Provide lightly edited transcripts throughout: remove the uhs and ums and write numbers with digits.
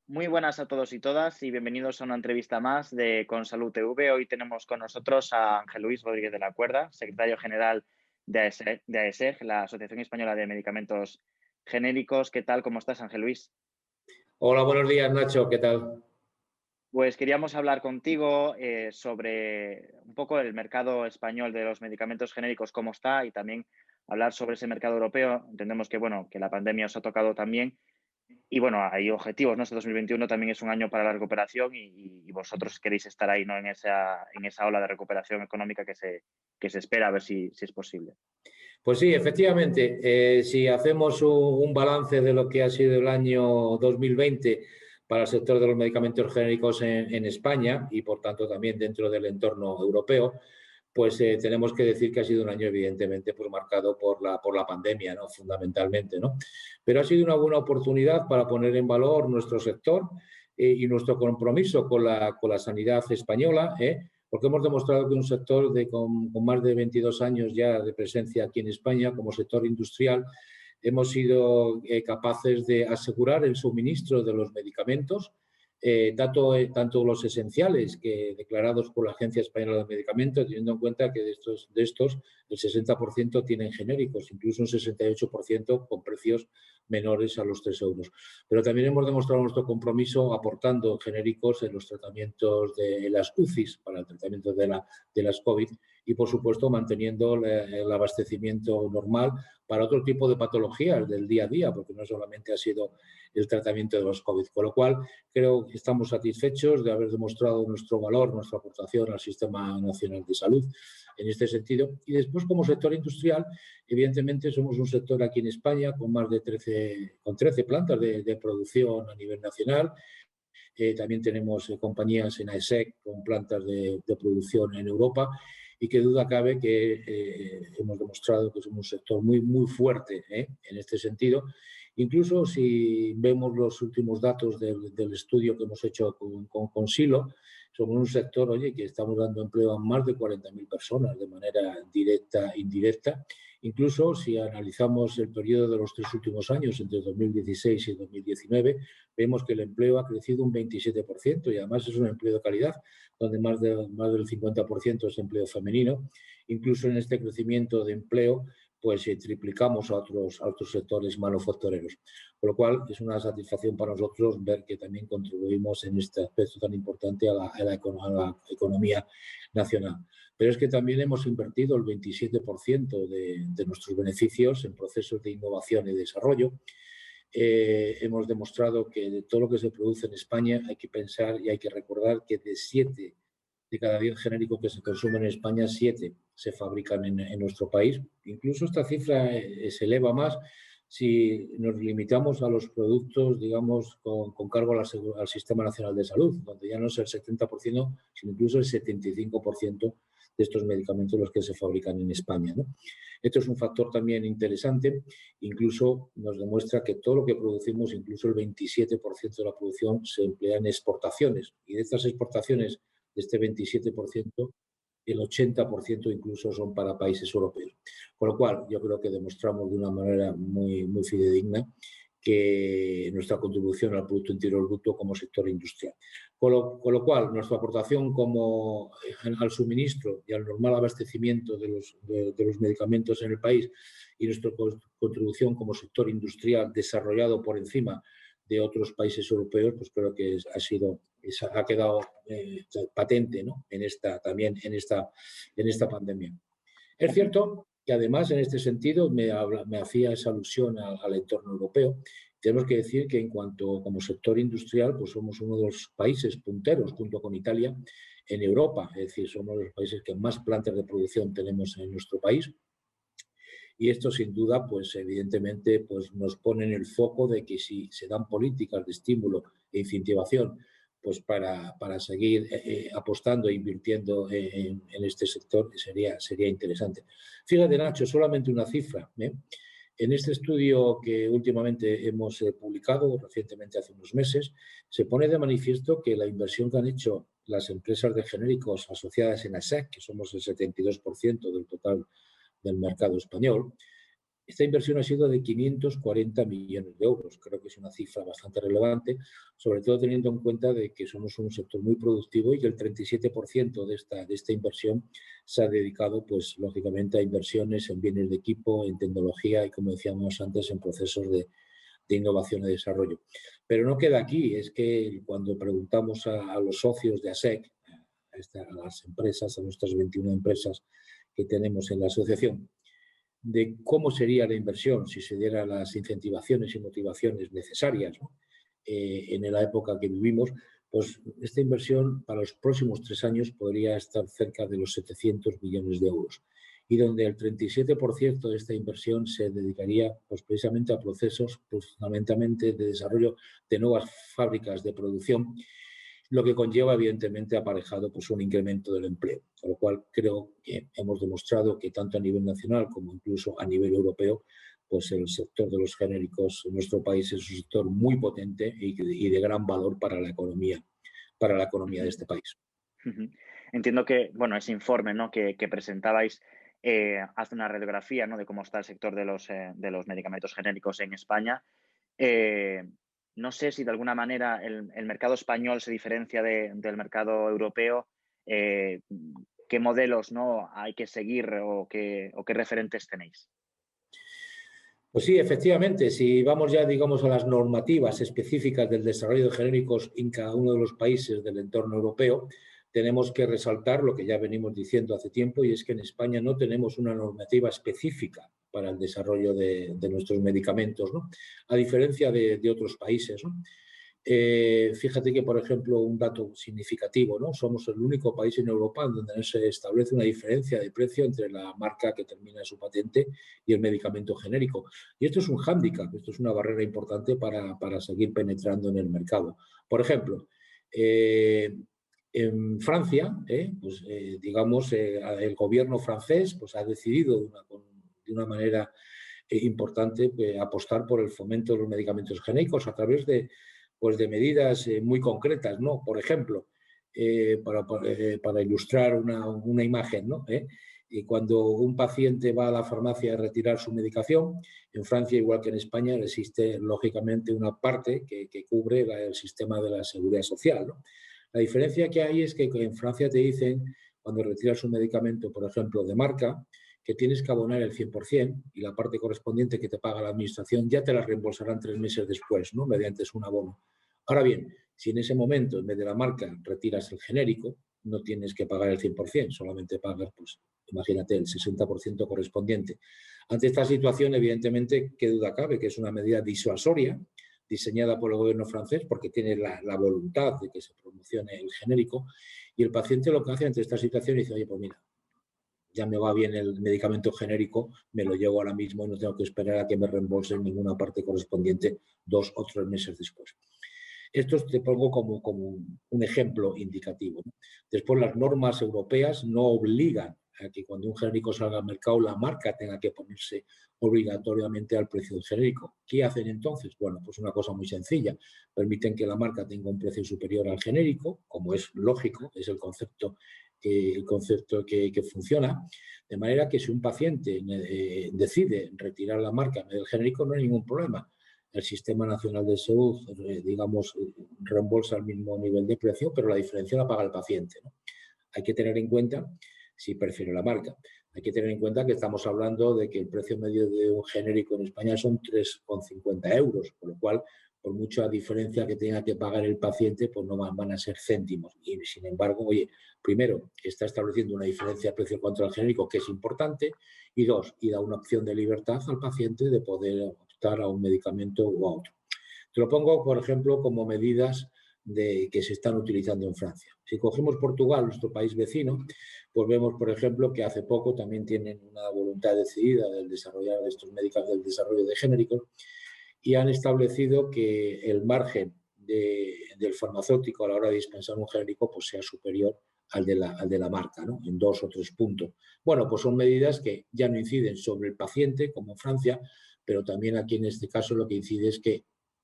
Muy buenas a todos y todas y bienvenidos a una entrevista más de Con Salud TV. Hoy tenemos con nosotros a Ángel Luis Rodríguez de la Cuerda, secretario general de AESEG, la Asociación Española de Medicamentos Genéricos. ¿Qué tal? ¿Cómo estás, Ángel Luis? Hola, buenos días, Nacho, ¿qué tal? Pues queríamos hablar contigo sobre un poco el mercado español de los medicamentos genéricos, cómo está, y también hablar sobre ese mercado europeo. Entendemos que, bueno, que la pandemia os ha tocado también. Y bueno, hay objetivos, ¿no? Este 2021 también es un año para la recuperación y vosotros queréis estar ahí, ¿no? En esa ola de recuperación económica que se espera, a ver si es posible. Pues sí, efectivamente, si hacemos un balance de lo que ha sido el año 2020 para el sector de los medicamentos genéricos en España y, por tanto, también dentro del entorno europeo, pues tenemos que decir que ha sido un año, evidentemente, pues marcado por la pandemia, ¿no? Fundamentalmente, ¿no? Pero ha sido una buena oportunidad para poner en valor nuestro sector y nuestro compromiso con la sanidad española, porque hemos demostrado que un sector con más de 22 años ya de presencia aquí en España, como sector industrial, hemos sido capaces de asegurar el suministro de los medicamentos, tanto los esenciales que declarados por la Agencia Española de Medicamentos, teniendo en cuenta que de estos el 60% tienen genéricos, incluso un 68% con precios menores a los 3 euros. Pero también hemos demostrado nuestro compromiso aportando genéricos en los tratamientos de las UCIs para el tratamiento de las COVID y, por supuesto, manteniendo el abastecimiento normal para otro tipo de patologías del día a día, porque no solamente ha sido el tratamiento de los COVID. Con lo cual, creo que estamos satisfechos de haber demostrado nuestro valor, nuestra aportación al Sistema Nacional de Salud en este sentido. Y después, como sector industrial, evidentemente somos un sector aquí en España con más de 13 plantas de producción a nivel nacional. También tenemos compañías en AESEC con plantas de producción en Europa y qué duda cabe que hemos demostrado que somos un sector muy, muy fuerte en este sentido. Incluso si vemos los últimos datos del estudio que hemos hecho con Silo, somos un sector, oye, que estamos dando empleo a más de 40.000 personas de manera directa e indirecta. Incluso si analizamos el periodo de los 3 últimos años, entre 2016 y 2019, vemos que el empleo ha crecido un 27% y además es un empleo de calidad, donde más del 50% es empleo femenino. Incluso en este crecimiento de empleo, pues triplicamos a otros sectores manufactureros. Por lo cual, es una satisfacción para nosotros ver que también contribuimos en este aspecto tan importante a la economía nacional. Pero es que también hemos invertido el 27% de nuestros beneficios en procesos de innovación y desarrollo. Hemos demostrado que de todo lo que se produce en España hay que pensar y hay que recordar que de 7 de cada 10 genéricos que se consumen en España, 7 se fabrican en nuestro país. Incluso esta cifra se eleva más si nos limitamos a los productos, digamos, con cargo al Sistema Nacional de Salud, donde ya no es el 70%, sino incluso el 75% de estos medicamentos los que se fabrican en España, ¿no? Esto es un factor también interesante. Incluso nos demuestra que todo lo que producimos, incluso el 27% de la producción, se emplea en exportaciones. Y de estas exportaciones, de este 27%, el 80% incluso son para países europeos. Con lo cual, yo creo que demostramos de una manera muy, muy fidedigna que nuestra contribución al Producto Interior Bruto como sector industrial. Con lo cual, nuestra aportación al suministro y al normal abastecimiento de los medicamentos en el país y nuestra contribución como sector industrial desarrollado por encima de otros países europeos, pues creo que ha quedado patente, ¿no? También en esta pandemia. Es cierto que además en este sentido me hacía esa alusión al entorno europeo. Tenemos que decir que en cuanto como sector industrial, pues somos uno de los países punteros junto con Italia en Europa. Es decir, somos los países que más plantas de producción tenemos en nuestro país. Y esto sin duda, pues evidentemente, pues nos pone en el foco de que si se dan políticas de estímulo e incentivación pues para seguir apostando e invirtiendo en este sector sería interesante. Fíjate, Nacho, solamente una cifra. En este estudio que últimamente hemos publicado, recientemente hace unos meses, se pone de manifiesto que la inversión que han hecho las empresas de genéricos asociadas en ASEC, que somos el 72% del total del mercado español, Esta inversión ha sido de 540 millones de euros. Creo que es una cifra bastante relevante, sobre todo teniendo en cuenta de que somos un sector muy productivo y que el 37% de esta inversión se ha dedicado, pues, lógicamente, a inversiones en bienes de equipo, en tecnología y, como decíamos antes, en procesos de innovación y desarrollo. Pero no queda aquí, es que cuando preguntamos a los socios de ASEC, a las empresas, a nuestras 21 empresas que tenemos en la asociación, de cómo sería la inversión si se dieran las incentivaciones y motivaciones necesarias, ¿no? En la época que vivimos, pues esta inversión para los próximos 3 años podría estar cerca de los 700 millones de euros y donde el 37% de esta inversión se dedicaría, pues, precisamente a procesos, pues, fundamentalmente de desarrollo de nuevas fábricas de producción, lo que conlleva, evidentemente, aparejado, pues, un incremento del empleo. Con lo cual, creo que hemos demostrado que tanto a nivel nacional como incluso a nivel europeo, pues el sector de los genéricos en nuestro país es un sector muy potente y de gran valor para la economía de este país. Ujú. Entiendo que, bueno, ese informe, ¿no?, que presentabais hace una radiografía, ¿no?, de cómo está el sector de los medicamentos genéricos en España. Eh, no sé si de alguna manera el mercado español se diferencia del mercado europeo. eh, ¿Qué modelos, ¿no?, hay que seguir o qué referentes tenéis? Pues sí, efectivamente, si vamos ya, digamos, a las normativas específicas del desarrollo de genéricos en cada uno de los países del entorno europeo, tenemos que resaltar lo que ya venimos diciendo hace tiempo, y es que en España no tenemos una normativa específica para el desarrollo de nuestros medicamentos, ¿no? A diferencia de otros países, ¿no? Fíjate que, por ejemplo, un dato significativo, ¿no? Somos el único país en Europa en donde no se establece una diferencia de precio entre la marca que termina su patente y el medicamento genérico. Y esto es un hándicap, esto es una barrera importante para seguir penetrando en el mercado. Por ejemplo, en Francia, pues, digamos, el gobierno francés, pues, ha decidido de una manera importante, apostar por el fomento de los medicamentos genéricos a través pues, de medidas muy concretas, ¿no? Por ejemplo, para ilustrar una imagen, ¿no? Y cuando un paciente va a la farmacia a retirar su medicación, en Francia, igual que en España, existe lógicamente una parte que cubre el sistema de la seguridad social, ¿no? La diferencia que hay es que en Francia te dicen, cuando retiras un medicamento, por ejemplo, de marca, que tienes que abonar el 100% y la parte correspondiente que te paga la administración ya te la reembolsarán 3 meses después, ¿no?, mediante un abono. Ahora bien, si en ese momento, en vez de la marca, retiras el genérico, no tienes que pagar el 100%, solamente pagas, pues, imagínate, el 60% correspondiente. Ante esta situación, evidentemente, qué duda cabe que es una medida disuasoria diseñada por el gobierno francés porque tiene la voluntad de que se promocione el genérico, y el paciente lo que hace ante esta situación dice, oye, pues mira, ya me va bien el medicamento genérico, me lo llevo ahora mismo y no tengo que esperar a que me reembolsen ninguna parte correspondiente 2 o 3 meses después. Esto te pongo como un ejemplo indicativo, ¿no? Después, las normas europeas no obligan a que cuando un genérico salga al mercado la marca tenga que ponerse obligatoriamente al precio del genérico. ¿Qué hacen entonces? Bueno, pues una cosa muy sencilla. Permiten que la marca tenga un precio superior al genérico, como es lógico, es el concepto que funciona, de manera que si un paciente decide retirar la marca en vez del genérico, no hay ningún problema. El Sistema Nacional de Salud, digamos, reembolsa al mismo nivel de precio, pero la diferencia la paga el paciente, ¿no? Hay que tener en cuenta, si prefiere la marca, hay que tener en cuenta que estamos hablando de que el precio medio de un genérico en España son 3,50 euros, con lo cual, por mucha diferencia que tenga que pagar el paciente, pues no van a ser céntimos. Y sin embargo, oye, primero, está estableciendo una diferencia de precio contra el genérico que es importante, y dos, y da una opción de libertad al paciente de poder optar a un medicamento u a otro. Te lo pongo, por ejemplo, como medidas que se están utilizando en Francia. Si cogemos Portugal, nuestro país vecino, pues vemos, por ejemplo, que hace poco también tienen una voluntad decidida del desarrollar estos medicamentos, del desarrollo de genéricos, y han establecido que el margen del farmacéutico a la hora de dispensar un genérico pues sea superior al de la marca, ¿no?, en 2 o 3 puntos. Bueno, pues son medidas que ya no inciden sobre el paciente, como en Francia, pero también aquí en este caso lo que incide es que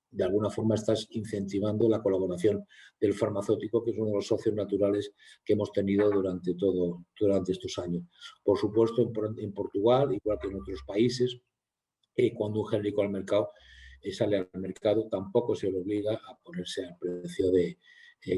de alguna forma estás incentivando la colaboración del farmacéutico, que es uno de los socios naturales que hemos tenido durante estos años. Por supuesto, en Portugal, igual que en otros países, cuando un genérico al mercado sale al mercado, tampoco se le obliga a ponerse al precio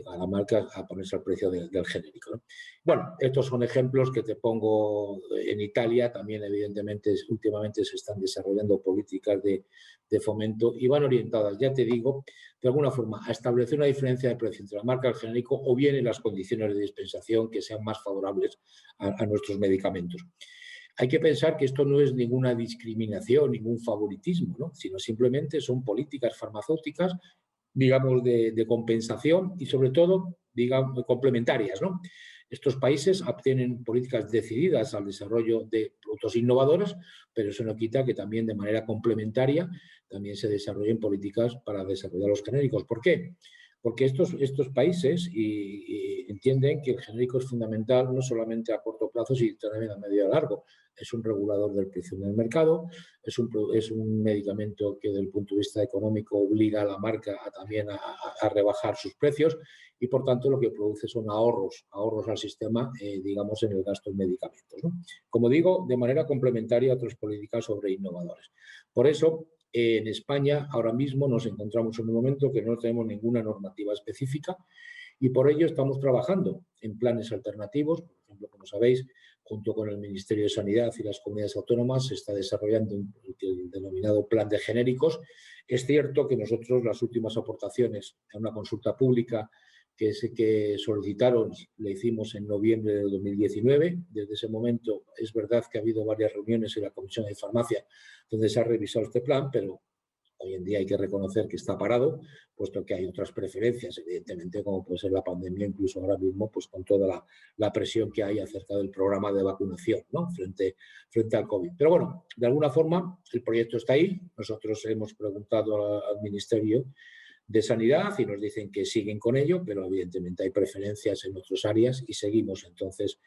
a la marca, a ponerse al precio del genérico, ¿no? Bueno, estos son ejemplos que te pongo. En Italia también, evidentemente, últimamente se están desarrollando políticas de fomento y van orientadas, ya te digo, de alguna forma a establecer una diferencia de precio entre la marca y el genérico, o bien en las condiciones de dispensación que sean más favorables a nuestros medicamentos. Hay que pensar que esto no es ninguna discriminación, ningún favoritismo, ¿no? Sino simplemente son políticas farmacéuticas, digamos, de compensación y, sobre todo, digamos, complementarias, ¿no? Estos países tienen políticas decididas al desarrollo de productos innovadores, pero eso no quita que también de manera complementaria también se desarrollen políticas para desarrollar los genéricos. ¿Por qué? Porque estos países entienden que el genérico es fundamental no solamente a corto plazo, sino también a medio y a largo. Es un regulador del precio en el mercado, es un medicamento que, desde el punto de vista económico, obliga a la marca también a rebajar sus precios y, por tanto, lo que produce son ahorros al sistema, digamos, en el gasto en medicamentos, ¿no? Como digo, de manera complementaria a otras políticas sobre innovadores. Por eso, en España ahora mismo nos encontramos en un momento que no tenemos ninguna normativa específica y por ello estamos trabajando en planes alternativos. Por ejemplo, como sabéis, junto con el Ministerio de Sanidad y las comunidades autónomas se está desarrollando el denominado Plan de Genéricos. Es cierto que nosotros las últimas aportaciones a una consulta pública que solicitaron le hicimos en noviembre de 2019. Desde ese momento es verdad que ha habido varias reuniones en la Comisión de Farmacia donde se ha revisado este plan, pero hoy en día hay que reconocer que está parado, puesto que hay otras preferencias, evidentemente, como puede ser la pandemia, incluso ahora mismo, pues con toda la presión que hay acerca del programa de vacunación, ¿no? frente al COVID. Pero bueno, de alguna forma el proyecto está ahí. Nosotros hemos preguntado al Ministerio de Sanidad y nos dicen que siguen con ello, pero evidentemente hay preferencias en otras áreas y seguimos entonces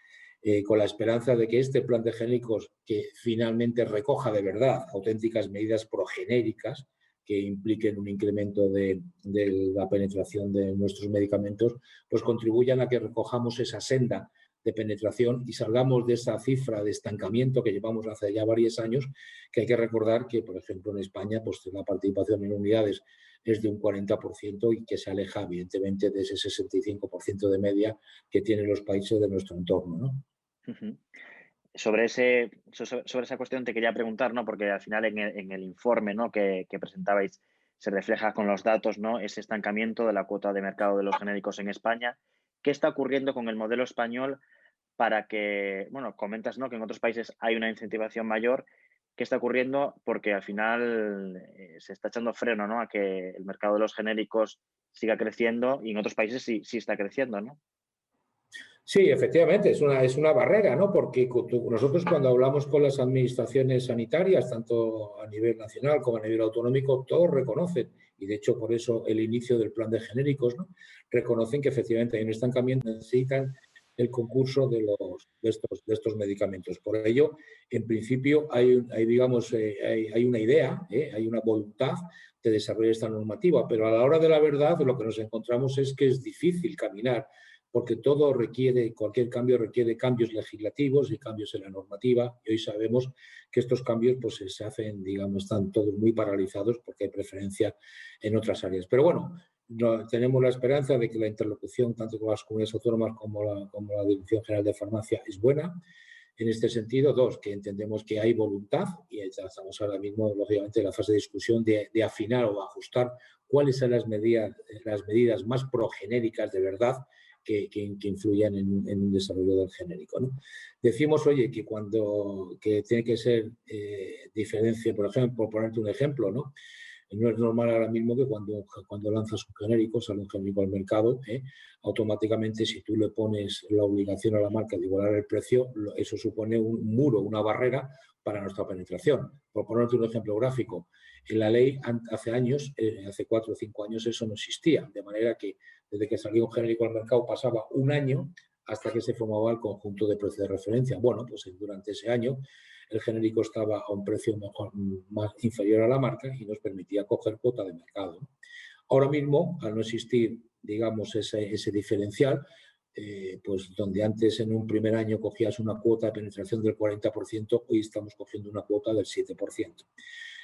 con la esperanza de que este plan de genéricos, que finalmente recoja de verdad auténticas medidas progenéricas que impliquen un incremento de la penetración de nuestros medicamentos, pues contribuyan a que recojamos esa senda de penetración y salgamos de esa cifra de estancamiento que llevamos hace ya varios años, que hay que recordar que, por ejemplo, en España, pues la participación en unidades es de un 40% y que se aleja, evidentemente, de ese 65% de media que tienen los países de nuestro entorno, ¿no? Uh-huh. Sobre esa cuestión te quería preguntar, ¿no? Porque al final en el informe, ¿no? que presentabais se refleja con los datos, ¿no? Ese estancamiento de la cuota de mercado de los genéricos en España. ¿Qué está ocurriendo con el modelo español para que, bueno, comentas, ¿no? que en otros países hay una incentivación mayor? ¿Qué está ocurriendo? Porque al final se está echando freno, ¿no? a que el mercado de los genéricos siga creciendo y en otros países sí está creciendo, ¿no? Sí, efectivamente, es una barrera, ¿no? Porque nosotros, cuando hablamos con las administraciones sanitarias, tanto a nivel nacional como a nivel autonómico, todos reconocen, y de hecho por eso el inicio del plan de genéricos, ¿no? Reconocen que efectivamente hay un estancamiento, necesitan el concurso de estos medicamentos. Por ello, en principio digamos, hay una idea, hay una voluntad de desarrollar esta normativa, pero a la hora de la verdad lo que nos encontramos es que es difícil caminar, porque cualquier cambio requiere cambios legislativos y cambios en la normativa, y hoy sabemos que estos cambios pues se hacen, digamos, están todos muy paralizados porque hay preferencia en otras áreas. Pero bueno, tenemos la esperanza de que la interlocución tanto con las comunidades autónomas como la Dirección General de Farmacia es buena. En este sentido, que entendemos que hay voluntad y estamos ahora mismo, lógicamente, en la fase de discusión de afinar o ajustar cuáles son las medidas más progenéricas de verdad que influyan en un desarrollo del genérico, ¿no? Decimos, oye, que tiene que ser diferencia, por ejemplo, por ponerte un ejemplo, ¿no? No es normal ahora mismo que cuando lanzas un genérico, sale un genérico al mercado, automáticamente, si tú le pones la obligación a la marca de igualar el precio, eso supone un muro, una barrera para nuestra penetración. Por ponerte un ejemplo gráfico, en la ley hace años, hace 4 o 5 años, eso no existía, de manera que desde que salió un genérico al mercado pasaba un año hasta que se formaba el conjunto de precios de referencia. Bueno, pues durante ese año el genérico estaba a un precio más inferior a la marca y nos permitía coger cuota de mercado. Ahora mismo, al no existir, digamos, ese diferencial, pues donde antes en un primer año cogías una cuota de penetración del 40%, hoy estamos cogiendo una cuota del 7%.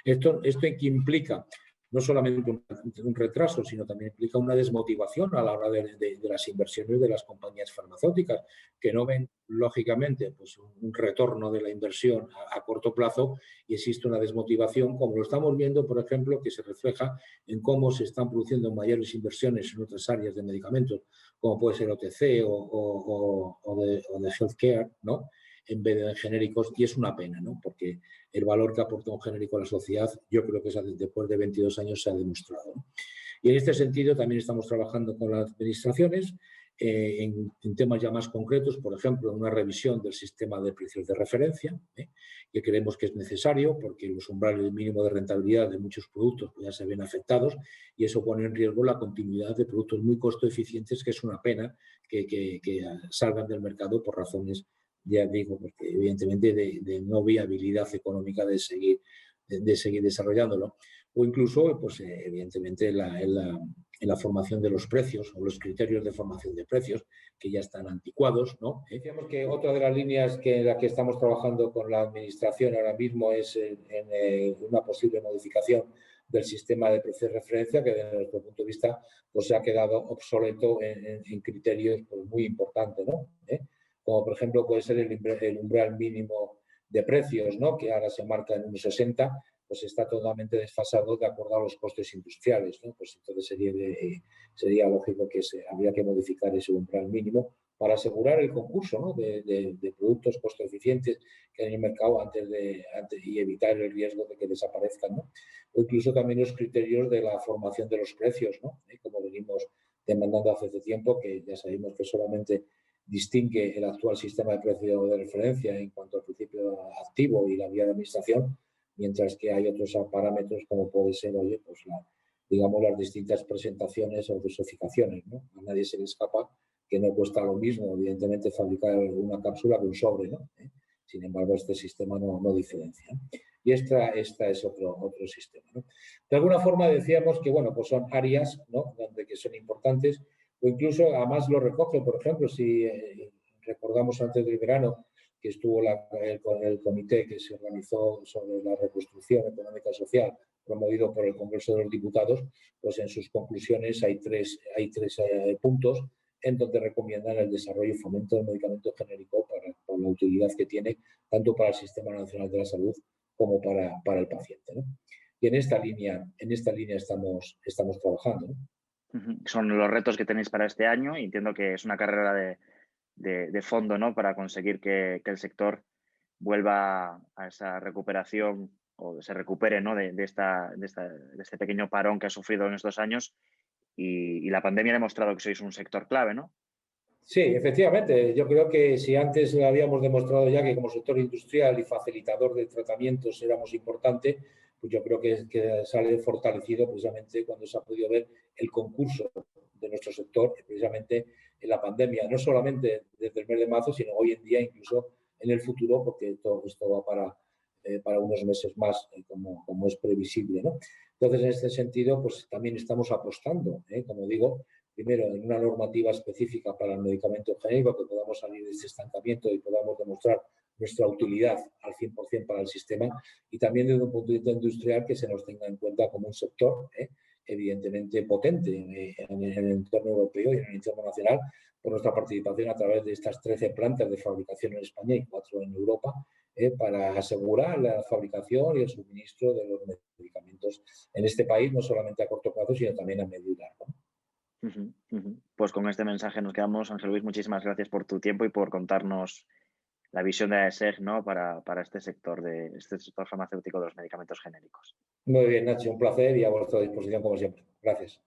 Esto que implica no solamente un retraso, sino también implica una desmotivación a la hora de las inversiones de las compañías farmacéuticas, que no ven, lógicamente, pues un retorno de la inversión a corto plazo, y existe una desmotivación, como lo estamos viendo, por ejemplo, que se refleja en cómo se están produciendo mayores inversiones en otras áreas de medicamentos, como puede ser OTC o de healthcare, ¿no?, en vez de en genéricos, y es una pena, ¿no?, porque el valor que aporta un genérico a la sociedad, yo creo que después de 22 años se ha demostrado, ¿no? Y en este sentido también estamos trabajando con las administraciones en temas ya más concretos, por ejemplo, en una revisión del sistema de precios de referencia, que creemos que es necesario porque los umbrales mínimos de rentabilidad de muchos productos pues, ya se ven afectados, y eso pone en riesgo la continuidad de productos muy costo eficientes, que es una pena que salgan del mercado por razones, ya digo, porque evidentemente de no viabilidad económica de seguir desarrollándolo. O incluso, pues evidentemente, en la formación de los precios o los criterios de formación de precios, que ya están anticuados, ¿no? Decíamos que otra de las líneas en la que estamos trabajando con la Administración ahora mismo es en una posible modificación del sistema de precios de referencia, que desde nuestro punto de vista pues, se ha quedado obsoleto en criterios pues, muy importantes, ¿no? Como, por ejemplo, puede ser el umbral mínimo de precios, ¿no?, que ahora se marca en 1,60, pues está totalmente desfasado de acuerdo a los costes industriales, ¿no? Pues entonces sería lógico que habría que modificar ese umbral mínimo para asegurar el concurso, ¿no?, de productos costo eficientes que hay en el mercado antes y evitar el riesgo de que desaparezcan, ¿no? O incluso también los criterios de la formación de los precios, ¿no? Como venimos demandando hace tiempo, que ya sabemos que solamente distingue el actual sistema de precio de referencia en cuanto al principio activo y la vía de administración, mientras que hay otros parámetros como puede ser, oye, pues digamos las distintas presentaciones o dosificaciones, ¿no? A nadie se le escapa que no cuesta lo mismo, evidentemente, fabricar una cápsula que un sobre, ¿no? Sin embargo, este sistema no diferencia, ¿no? Y esta es otro sistema, ¿no? De alguna forma decíamos que, bueno, pues son áreas, ¿no?, que son importantes, o incluso, además lo recoge, por ejemplo, si recordamos antes del verano que estuvo el comité que se organizó sobre la reconstrucción económica y social promovido por el Congreso de los Diputados, pues en sus conclusiones hay tres puntos en donde recomiendan el desarrollo y fomento del medicamento genérico por la utilidad que tiene tanto para el Sistema Nacional de la Salud como para el paciente, ¿no? Y en esta línea estamos trabajando, ¿no? Son los retos que tenéis para este año, y entiendo que es una carrera de fondo, ¿no?, para conseguir que el sector vuelva a esa recuperación o se recupere, ¿no?, de este pequeño parón que ha sufrido en estos años, y la pandemia ha demostrado que sois un sector clave, ¿no? Sí, efectivamente. Yo creo que si antes habíamos demostrado ya que como sector industrial y facilitador de tratamientos éramos importante, pues yo creo que sale fortalecido precisamente cuando se ha podido ver el concurso de nuestro sector, precisamente en la pandemia, no solamente desde el mes de marzo, sino hoy en día, incluso en el futuro, porque todo esto va para unos meses más, como es previsible, ¿no? Entonces, en este sentido, pues también estamos apostando, como digo, primero, en una normativa específica para el medicamento genérico, que podamos salir de este estancamiento y podamos demostrar nuestra utilidad al 100% para el sistema, y también desde un punto de vista industrial que se nos tenga en cuenta como un sector evidentemente potente en el entorno europeo y en el entorno nacional, por nuestra participación a través de estas 13 plantas de fabricación en España y 4 en Europa, para asegurar la fabricación y el suministro de los medicamentos en este país, no solamente a corto plazo, sino también a medio y largo. Pues con este mensaje nos quedamos. Ángel Luis, muchísimas gracias por tu tiempo y por contarnos la visión de AESEG, ¿no?, para este sector farmacéutico de los medicamentos genéricos. Muy bien, Nacho, un placer y a vuestra disposición como siempre. Gracias.